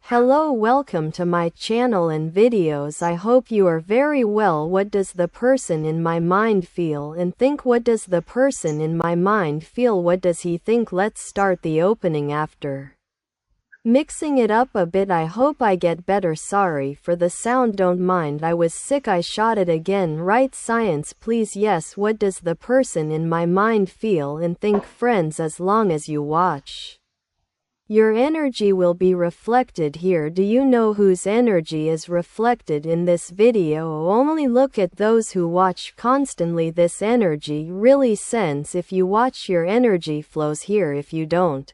Hello, welcome to my channel and videos. I hope you are very well. What does the person in my mind feel and think? What does the person in my mind feel? What does he think? Let's start the opening after mixing it up a bit. I hope I get better. Sorry for the sound, don't mind. I was sick. I shot it again. Right, science please. Yes, what does the person in my mind feel and think? Friends, as long as you watch, your energy will be reflected here. Do you know whose energy is reflected in this video? Only look at those who watch constantly. This energy really sense if you watch, your energy flows here. If you don't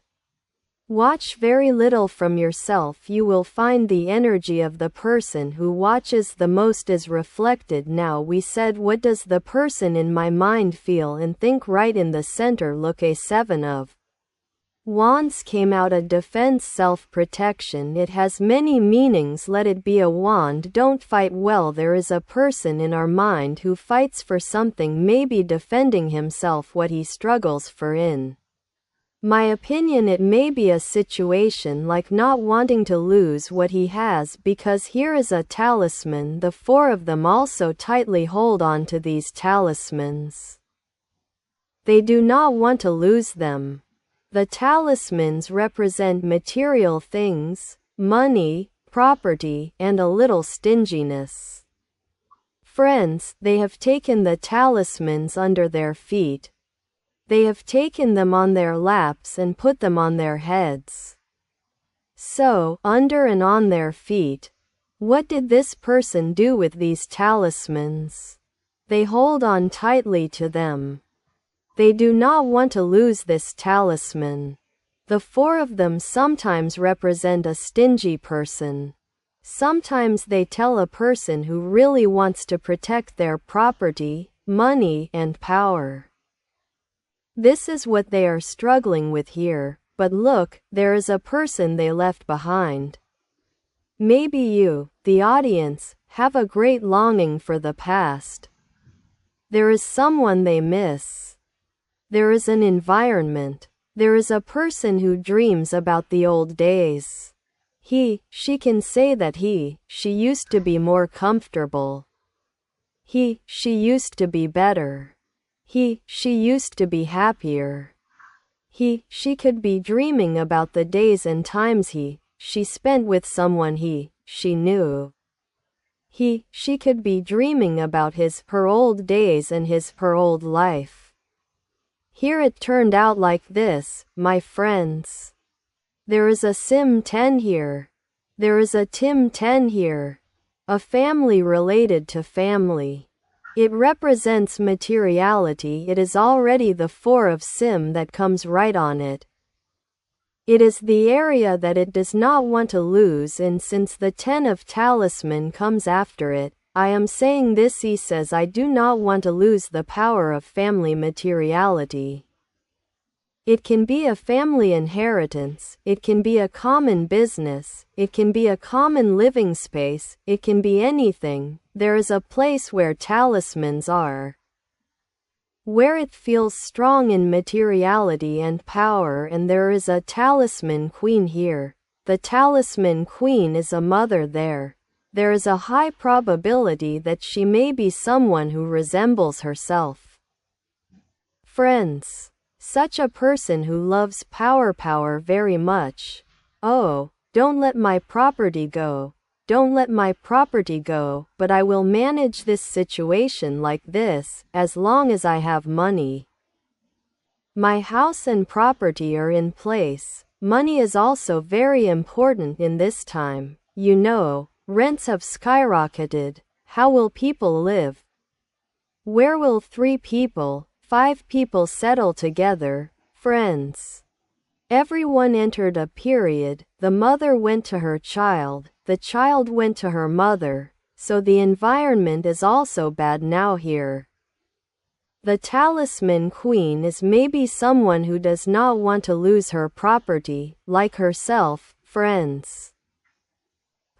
watch very little from yourself, you will find the energy of the person who watches the most is reflected. Now we said, what does the person in my mind feel and think? Right in the center, look, a seven of wands came out, a defense, self-protection. It has many meanings. Let it be a wand. Don't fight. Well, there is a person in our mind who fights for something, maybe defending himself, what he struggles for. In my opinion, it may be a situation like not wanting to lose what he has, because here is a talisman. The four of them also tightly hold on to these talismans. They do not want to lose them. The talismans represent material things, money, property, and a little stinginess. Friends, they have taken the talismans under their feet. They have taken them on their laps and put them on their heads. So, under and on their feet. What did this person do with these talismans? They hold on tightly to them. They do not want to lose this talisman. The four of them sometimes represent a stingy person. Sometimes they tell a person who really wants to protect their property, money, and power. This is what they are struggling with here. But look, there is a person they left behind. Maybe you, the audience, have a great longing for the past. There is someone they miss. There is an environment. There is a person who dreams about the old days. She can say that she used to be more comfortable. She used to be better. She used to be happier. She could be dreaming about the days and times she spent with someone she knew. She could be dreaming about her old days and her old life. Here it turned out like this, my friends. There is a Sim 10 here. There is a Tim 10 here. A family related to family. It represents materiality. It is already the four of Sim that comes right on it. It is the area that it does not want to lose, and since the 10 of talisman comes after it, I am saying this. He says, I do not want to lose the power of family materiality. It can be a family inheritance, it can be a common business, it can be a common living space, it can be anything. There is a place where talismans are, where it feels strong in materiality and power, and there is a talisman queen here. The talisman queen is a mother there. There is a high probability that she may be someone who resembles herself. Friends, such a person who loves power very much. Oh, don't let my property go. Don't let my property go, but I will manage this situation like this, as long as I have money. My house and property are in place. Money is also very important in this time. You know, rents have skyrocketed. How will people live? Where will 3 people, 5 people settle together? Friends, everyone entered a period. The mother went to her child, the child went to her mother, so the environment is also bad now here. The talisman queen is maybe someone who does not want to lose her property, like herself. Friends,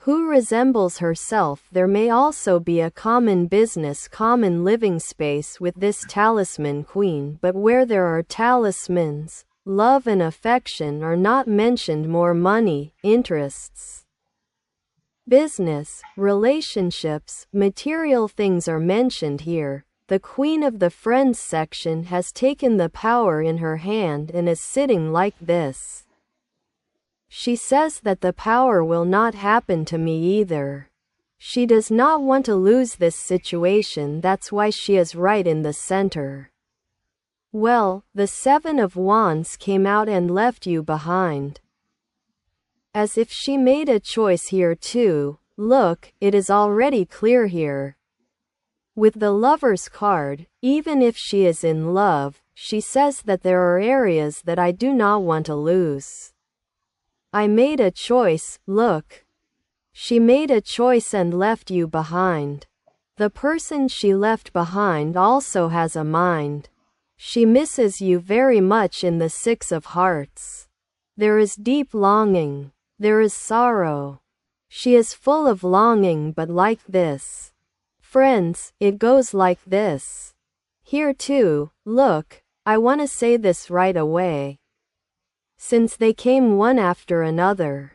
who resembles herself. There may also be a common business, common living space with this talisman queen, but where there are talismans, love and affection are not mentioned. More money, interests, Business, relationships, material things are mentioned here. The Queen of the Friends section has taken the power in her hand and is sitting like this. She says that the power will not happen to me either. She does not want to lose this situation, that's why she is right in the center. Well, the Seven of Wands came out and left you behind. As if she made a choice here too. Look, it is already clear here. With the Lover's card, even if she is in love, she says that there are areas that I do not want to lose. I made a choice, look. She made a choice and left you behind. The person she left behind also has a mind. She misses you very much in the Six of Hearts. There is deep longing. There is sorrow. She is full of longing, but like this. Friends, it goes like this. Here too, look, I want to say this right away. Since they came one after another.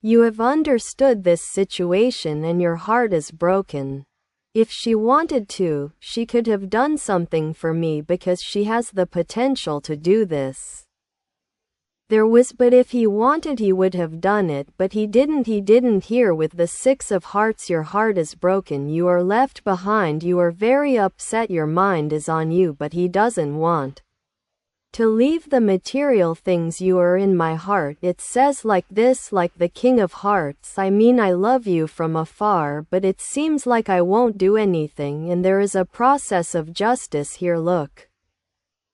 You have understood this situation and your heart is broken. If she wanted to, she could have done something for me because she has the potential to do this. But if he wanted he would have done it, but he didn't. Here with the Six of Hearts, your heart is broken, you are left behind, you are very upset, your mind is on you, but he doesn't want to leave the material things. You are in my heart, it says like this, like the King of Hearts. I mean, I love you from afar, but it seems like I won't do anything, and there is a process of justice here. Look.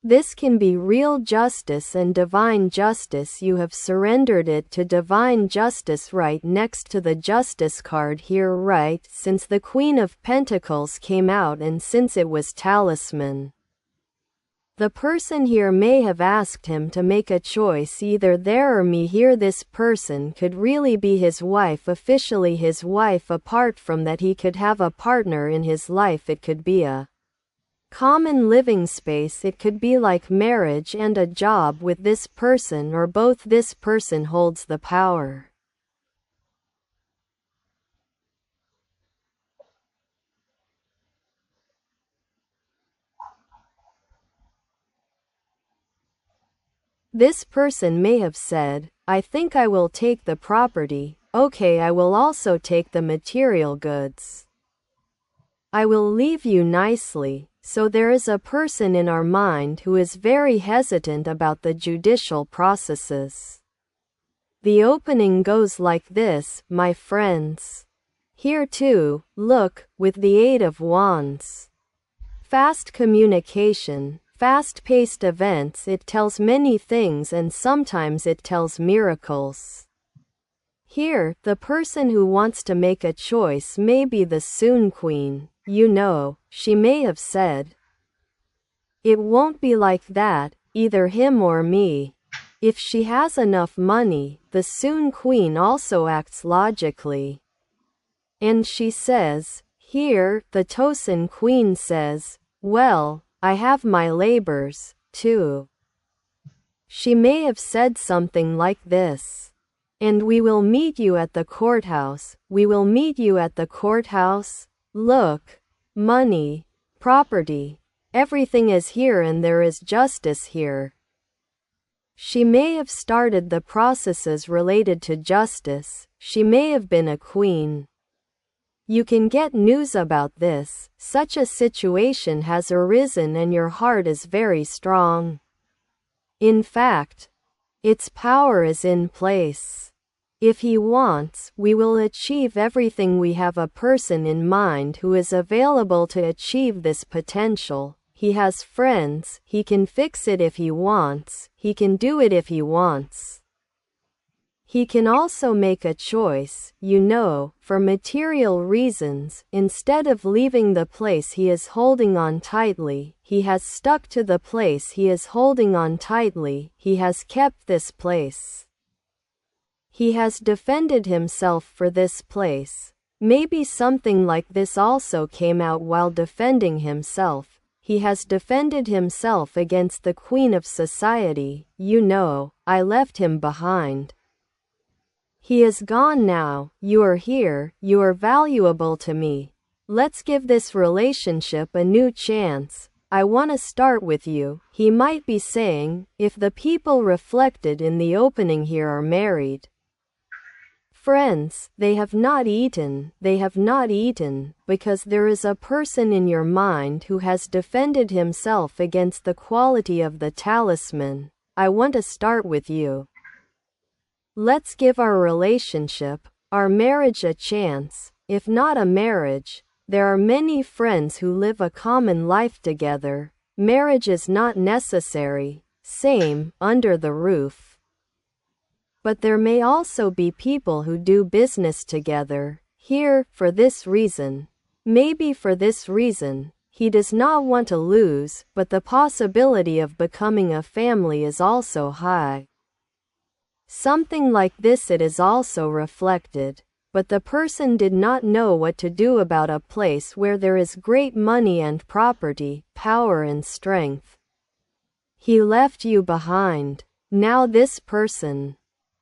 This can be real justice and divine justice. You have surrendered it to divine justice right next to the Justice card here, right? Since the Queen of Pentacles came out and since it was talisman. The person here may have asked him to make a choice, either there or me. Here this person could really be his wife, officially his wife. Apart from that, he could have a partner in his life. It could be a common living space, it could be like marriage and a job with this person, or both. This person holds the power. This person may have said, I think I will take the property, okay, I will also take the material goods. I will leave you nicely. So there is a person in our mind who is very hesitant about the judicial processes. The opening goes like this, my friends. Here too, look, with the Eight of Wands. Fast communication, fast-paced events. It tells many things and sometimes it tells miracles. Here, the person who wants to make a choice may be the Soon Queen. You know, she may have said, it won't be like that, either him or me. If she has enough money, the Soon Queen also acts logically. And she says, here, the Tosin Queen says, well, I have my labors, too. She may have said something like this. And we will meet you at the courthouse. We will meet you at the courthouse. Look, money, property, everything is here and there is justice here. She may have started the processes related to justice. She may have been a queen. You can get news about this. Such a situation has arisen and your heart is very strong. In fact, its power is in place. If he wants, we will achieve everything. We have a person in mind who is available to achieve this potential. He has friends, he can fix it if he wants, he can do it if he wants. He can also make a choice, you know, for material reasons. Instead of leaving the place he is holding on tightly, he has stuck to the place he is holding on tightly. He has kept this place. He has defended himself for this place. Maybe something like this also came out while defending himself. He has defended himself against the Queen of Society. You know, I left him behind. He is gone now, you are here, you are valuable to me. Let's give this relationship a new chance. I want to start with you, he might be saying, if the people reflected in the opening here are married. Friends, they have not eaten, because there is a person in your mind who has defended himself against the quality of the talisman. I want to start with you. Let's give our relationship, our marriage a chance. If not a marriage, there are many friends who live a common life together. Marriage is not necessary, same, under the roof. But there may also be people who do business together. Here, for this reason. Maybe for this reason, he does not want to lose, but the possibility of becoming a family is also high. Something like this it is also reflected. But the person did not know what to do about a place where there is great money and property, power and strength. He left you behind. Now this person.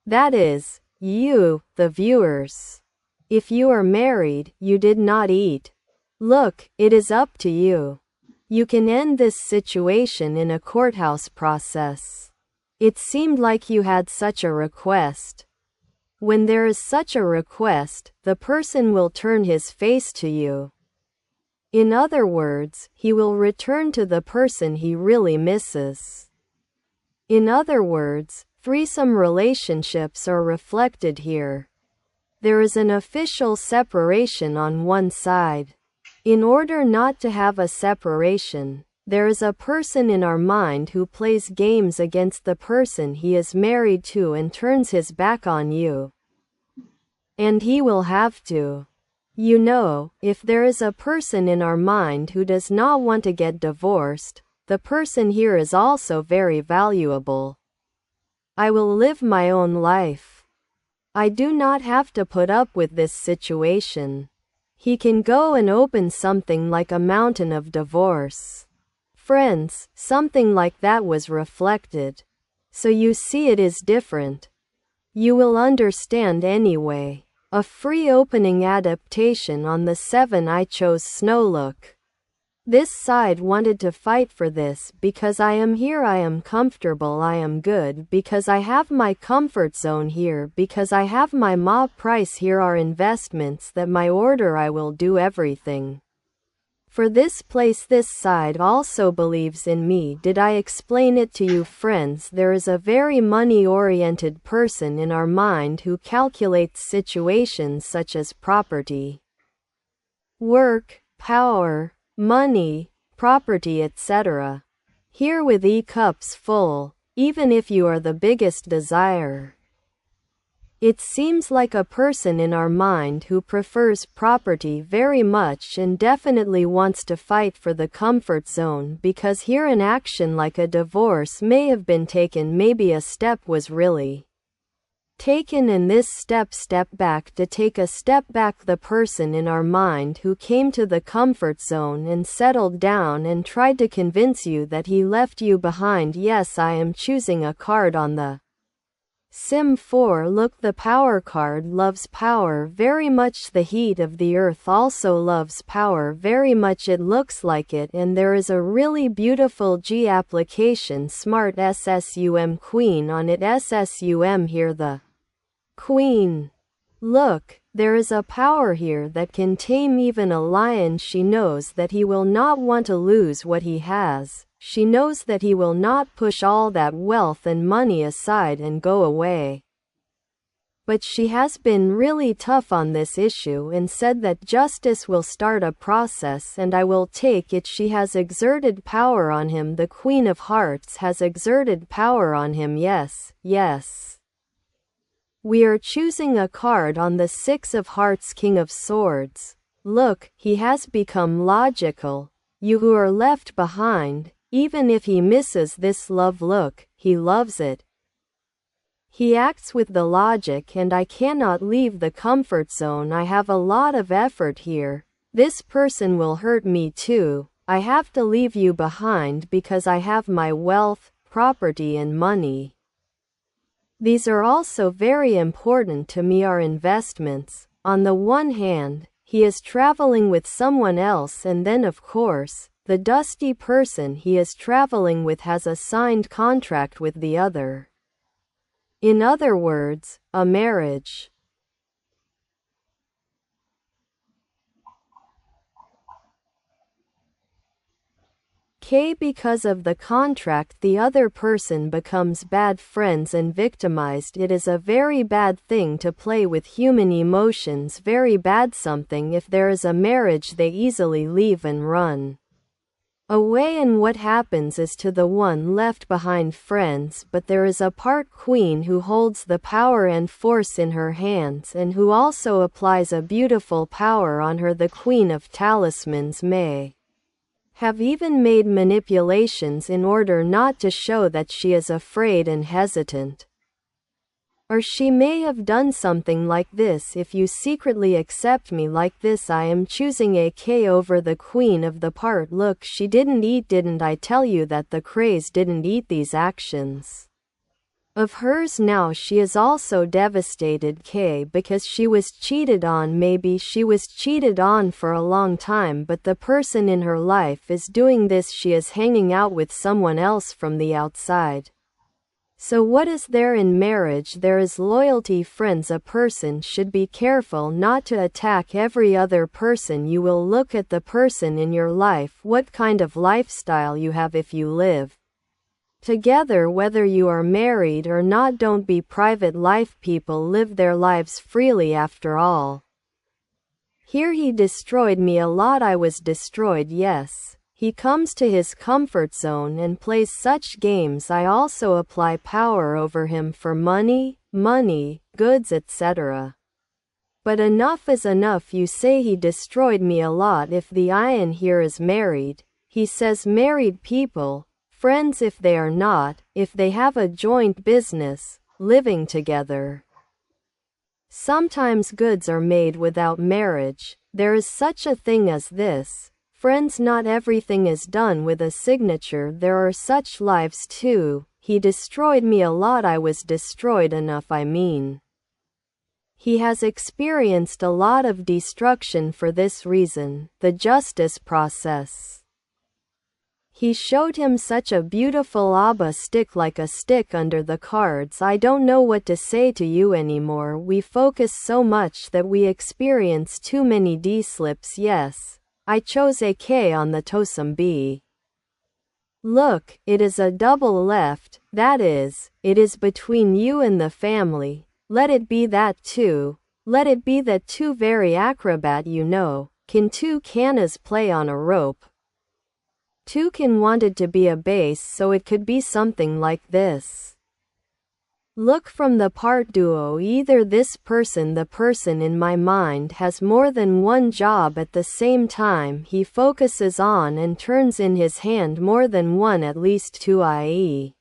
That is, you, the viewers. If you are married, you did not eat. Look, it is up to you. You can end this situation in a courthouse process. It seemed like you had such a request. When there is such a request, the person will turn his face to you. In other words, he will return to the person he really misses. In other words, threesome relationships are reflected here. There is an official separation on one side. In order not to have a separation, there is a person in our mind who plays games against the person he is married to and turns his back on you. And he will have to. You know, if there is a person in our mind who does not want to get divorced, the person here is also very valuable. I will live my own life. I do not have to put up with this situation. He can go and open something like a mountain of divorce. Friends, something like that was reflected. So you see it is different. You will understand anyway. A free opening adaptation on the 7 I chose Snow look. This side wanted to fight for this because I am here, I am comfortable, I am good, because I have my comfort zone here, because I have my mob price, here are investments that my order, I will do everything. For this place, this side also believes in me. Did I explain it to you, friends? There is a very money-oriented person in our mind who calculates situations such as property, work, power, money, property, etc. Here with E-cups full, even if you are the biggest desire. It seems like a person in our mind who prefers property very much and definitely wants to fight for the comfort zone, because here an action like a divorce may have been taken, maybe a step was really taken, and this step back, to take a step back. The person in our mind who came to the comfort zone and settled down and tried to convince you that he left you behind. Yes, I am choosing a card on the Sim 4. Look, the power card loves power very much. The heat of the earth also loves power very much. It looks like it, and there is a really beautiful G application, Smart SSUM Queen on it. SSUM here, the Queen. Look, there is a power here that can tame even a lion. She knows that he will not want to lose what he has. She knows that he will not push all that wealth and money aside and go away. But she has been really tough on this issue and said that justice will start a process and I will take it. She has exerted power on him. The Queen of Hearts has exerted power on him. Yes, yes. We are choosing a card on the 6 of Hearts, King of Swords. Look, he has become logical. You who are left behind, even if he misses this love, look, he loves it. He acts with the logic, and I cannot leave the comfort zone. I have a lot of effort here. This person will hurt me too. I have to leave you behind because I have my wealth, property and money. These are also very important to me are investments. On the one hand, he is traveling with someone else, and then of course, the dusty person he is traveling with has a signed contract with the other. In other words, a marriage. Because of the contract the other person becomes bad friends and victimized. It is a very bad thing to play with human emotions, very bad something. If there is a marriage they easily leave and run away, and what happens is to the one left behind friends, but there is a part queen who holds the power and force in her hands and who also applies a beautiful power on her. The Queen of Talismans may have even made manipulations in order not to show that she is afraid and hesitant. Or she may have done something like this: if you secretly accept me like this, I am choosing AK over the queen of the part. Look, she didn't I tell you that the craze didn't eat these actions of hers. Now she is also devastated because she was cheated on. Maybe she was cheated on for a long time, but the person in her life is doing this. She is hanging out with someone else from the outside. So what is there in marriage? There is loyalty, friends. A person should be careful not to attack every other person. You will look at the person in your life, what kind of lifestyle you have. If you live together, whether you are married or not, don't be private life. People live their lives freely after all. Here he destroyed me a lot. I was destroyed. Yes. He comes to his comfort zone and plays such games. I also apply power over him for money, goods, etc. But enough is enough. You say he destroyed me a lot. If the ion here is married, he says married people, friends. If they are not, if they have a joint business, living together. Sometimes goods are made without marriage. There is such a thing as this. Friends, not everything is done with a signature. There are such lives too. He destroyed me a lot. I was destroyed enough. I mean, he has experienced a lot of destruction for this reason. The justice process. He showed him such a beautiful Abba stick, like a stick under the cards. I don't know what to say to you anymore. We focus so much that we experience too many D-slips. Yes. I chose AK on the Tosum B. Look, it is a double left, that is, it is between you and the family. Let it be that too. Let it be that too. Very acrobat, you know. Can two canas play on a rope? Two can wanted to be a bass, so it could be something like this. Look from the part duo. Either this person, the person in my mind, has more than one job at the same time. He focuses on and turns in his hand more than one, at least two, i.e.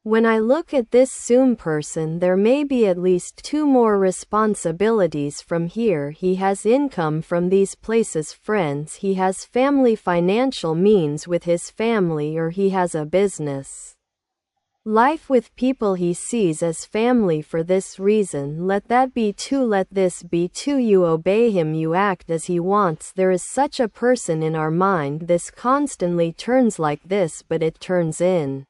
when I look at this Zoom person, there may be at least two more responsibilities from here. He has income from these places, friends. He has family, financial means with his family, or he has a business life with people he sees as family. For this reason, let that be two. Let this be two. You obey him, you act as he wants. There is such a person in our mind. This constantly turns like this, but it turns in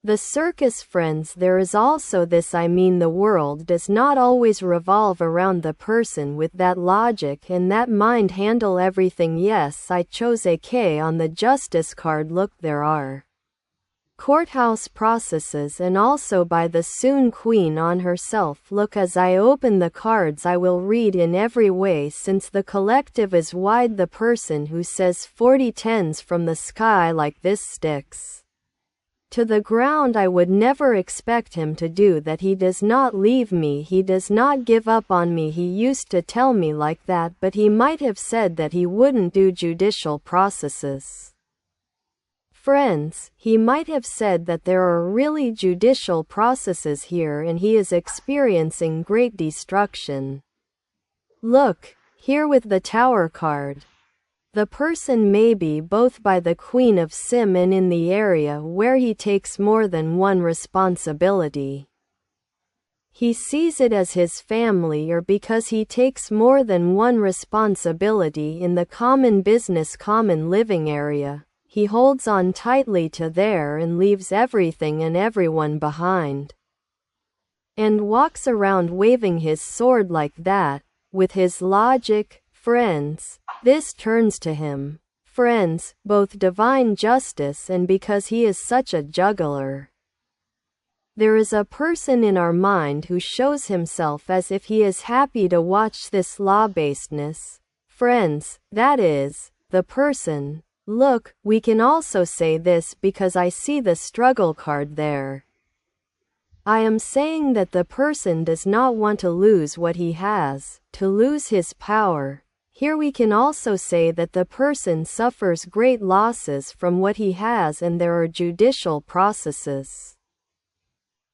the circus, friends. There is also this, I mean, the world does not always revolve around the person with that logic and that mind handle everything. Yes, I chose AK on the justice card. Look, there are courthouse processes, and also by the Soon Queen on herself. Look, as I open the cards I will read in every way, since the collective is wide. The person who says 40 tens from the sky like this sticks to the ground. I would never expect him to do that. He does not leave me, he does not give up on me. He used to tell me like that, but he might have said that he wouldn't do judicial processes. Friends, he might have said that there are really judicial processes here and he is experiencing great destruction. Look, here with the Tower card. The person may be both by the Queen of Sim and in the area where he takes more than one responsibility. He sees it as his family, or because he takes more than one responsibility in the common business, common living area. He holds on tightly to there and leaves everything and everyone behind. And walks around waving his sword like that, with his logic, friends. This turns to him. Friends, both divine justice and because he is such a juggler. There is a person in our mind who shows himself as if he is happy to watch this law-basedness. Friends, that is, the person. Look, we can also say this because I see the struggle card there. I am saying that the person does not want to lose what he has, to lose his power. Here we can also say that the person suffers great losses from what he has, and there are judicial processes.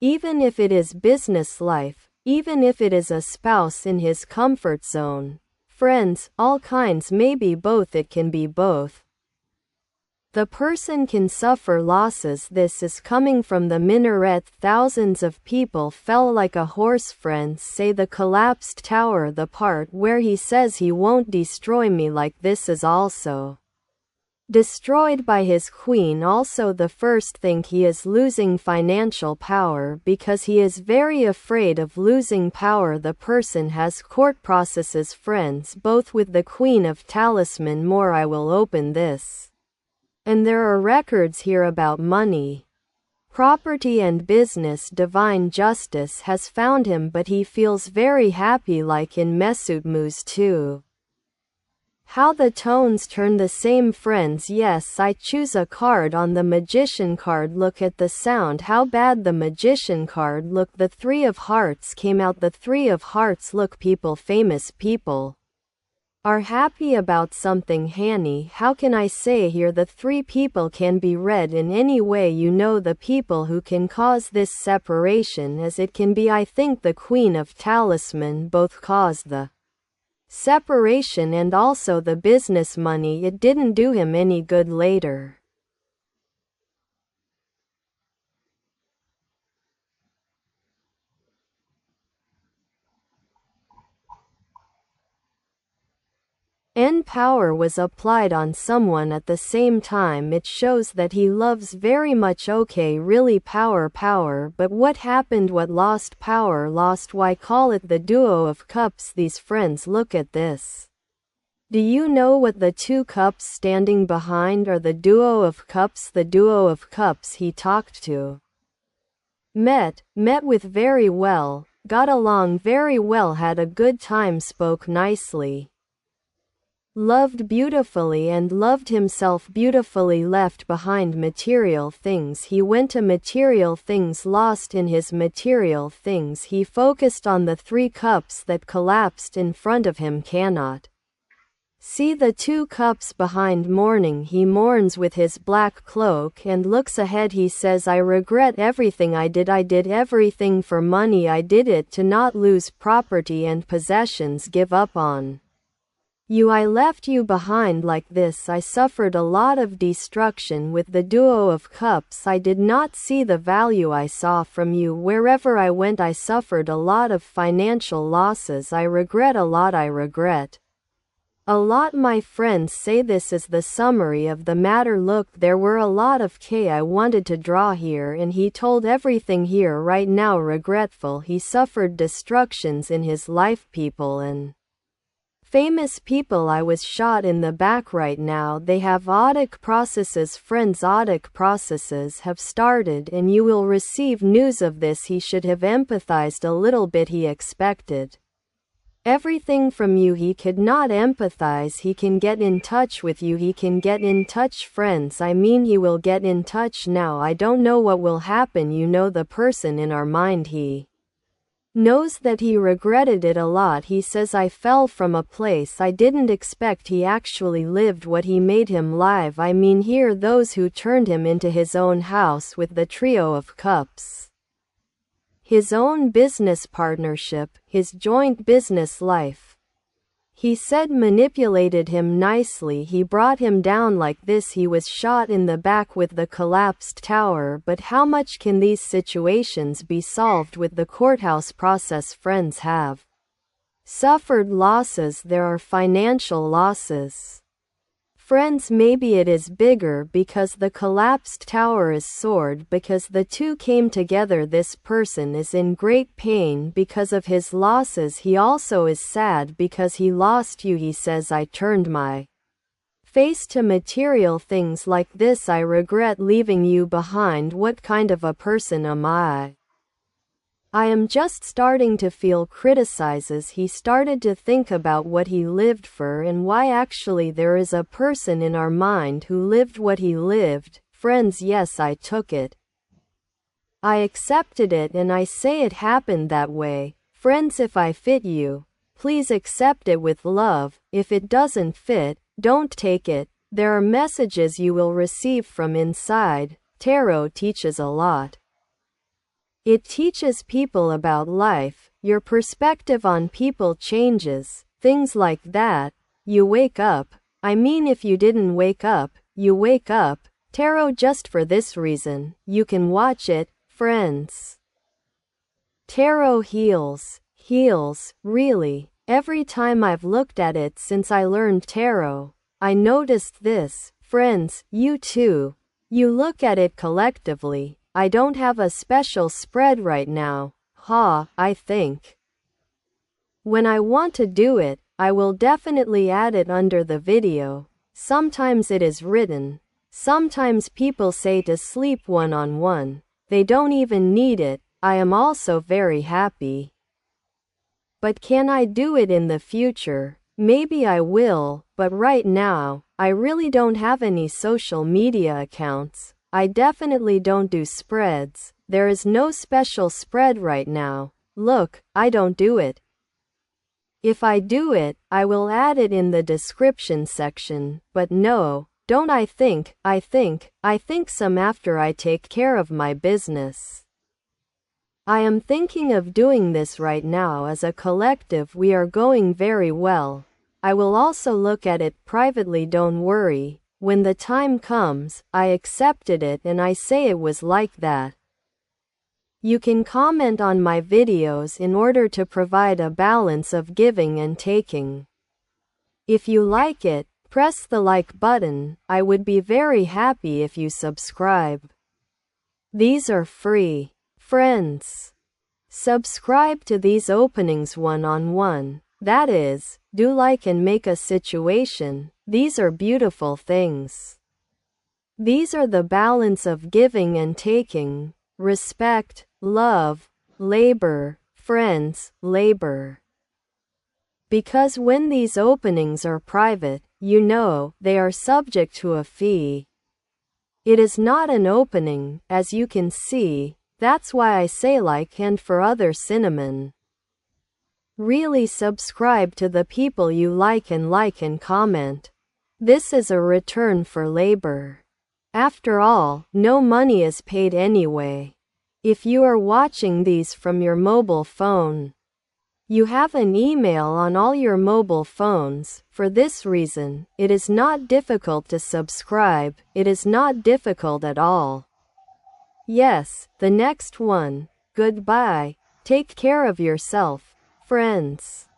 Even if it is business life, even if it is a spouse in his comfort zone, friends, all kinds, maybe both, it can be both. The person can suffer losses. This is coming from the minaret. Thousands of people fell like a horse. Friends say the collapsed tower, the part where he says he won't destroy me like this, is also destroyed by his queen. Also, the first thing, he is losing financial power because he is very afraid of losing power. The person has court processes, friends, both with the Queen of Talisman. More, I will open this. And there are records here about money, property and business. Divine justice has found him, but he feels very happy, like in Mesutmuz too. How the tones turn the same, friends. Yes, I choose a card on the Magician card. Look at the sound, how bad the Magician card look. The Three of Hearts came out. The Three of Hearts. Look, people, famous people are happy about something. Hanny, how can I say here? The three people can be read in any way. You know the people who can cause this separation as it can be. I think the Queen of Talisman both caused the separation and also the business money. It didn't do him any good later. And power was applied on someone at the same time. It shows that he loves very much. Okay, really power, but what happened? What lost power? Lost. Why call it the Duo of Cups? These friends, look at this. Do you know what the two cups standing behind are? The Duo of Cups. The Duo of Cups he talked to. Met with very well, got along very well, had a good time, spoke nicely, loved beautifully and loved himself beautifully. Left behind material things. He went to material things. Lost in his material things. He focused on the three cups that collapsed in front of him. Cannot see the two cups behind. Mourning. He mourns with his black cloak and looks ahead. He says, I regret everything I did. I did everything for money. I did it to not lose property and possessions. Give up on you. I left you behind like this. I suffered a lot of destruction with the Duo of Cups. I did not see the value I saw from you. Wherever I went, I suffered a lot of financial losses. I regret a lot. I regret a lot. My friends say this is the summary of the matter. Look, there were a lot of I wanted to draw here, and he told everything here right now. Regretful. He suffered destructions in his life. People and famous people. I was shot in the back right now. They have audit processes. Friends, audit processes have started and you will receive news of this. He should have empathized a little bit. He expected everything from you. He could not empathize. He can get in touch with you. He can get in touch, friends. I mean, he will get in touch now. I don't know what will happen. You know the person in our mind. He knows that he regretted it a lot. He says, I fell from a place I didn't expect. He actually lived what he made him live. I mean, here those who turned him into his own house with the Trio of Cups, his own business partnership, his joint business life. He said manipulated him nicely. He brought him down like this. He was shot in the back with the collapsed tower. But how much can these situations be solved with the courthouse process? Friends have suffered losses. There are financial losses. Friends, maybe it is bigger because the collapsed tower is soared because the two came together. This person is in great pain because of his losses. He also is sad because he lost you. He says, I turned my face to material things like this. I regret leaving you behind. What kind of a person am I? I am just starting to feel criticizes. He started to think about what he lived for and why actually there is a person in our mind who lived what he lived. Friends, yes, I took it. I accepted it and I say it happened that way. Friends, if I fit you, please accept it with love. If it doesn't fit, don't take it. There are messages you will receive from inside. Tarot teaches a lot. It teaches people about life, your perspective on people changes, things like that. You wake up. I mean, if you didn't wake up, you wake up. Tarot just for this reason. You can watch it, friends. Tarot heals. Heals, really. Every time I've looked at it since I learned tarot, I noticed this. Friends, you too. You look at it collectively. I don't have a special spread right now. I think. When I want to do it, I will definitely add it under the video. Sometimes it is written. Sometimes people say to sleep one-on-one. They don't even need it. I am also very happy. But can I do it in the future? Maybe I will, but right now, I really don't have any social media accounts. I definitely don't do spreads. There is no special spread right now. Look, I don't do it. If I do it, I will add it in the description section. But no, don't I think some after I take care of my business. I am thinking of doing this right now as a collective. We are going very well. I will also look at it privately, don't worry. When the time comes, I accepted it and I say it was like that. You can comment on my videos in order to provide a balance of giving and taking. If you like it, press the like button. I would be very happy if you subscribe. These are free. Friends, subscribe to these openings one-on-one. That is, do like and make a situation. These are beautiful things. These are the balance of giving and taking, respect, love, labor, friends, labor. Because when these openings are private, you know, they are subject to a fee. It is not an opening, as you can see. That's why I say like and for other cinnamon. Really subscribe to the people you like and comment. This is a return for labor. After all, no money is paid anyway. If you are watching these from your mobile phone, you have an email on all your mobile phones. For this reason, it is not difficult to subscribe. It is not difficult at all. Yes, the next one. Goodbye. Take care of yourself, friends.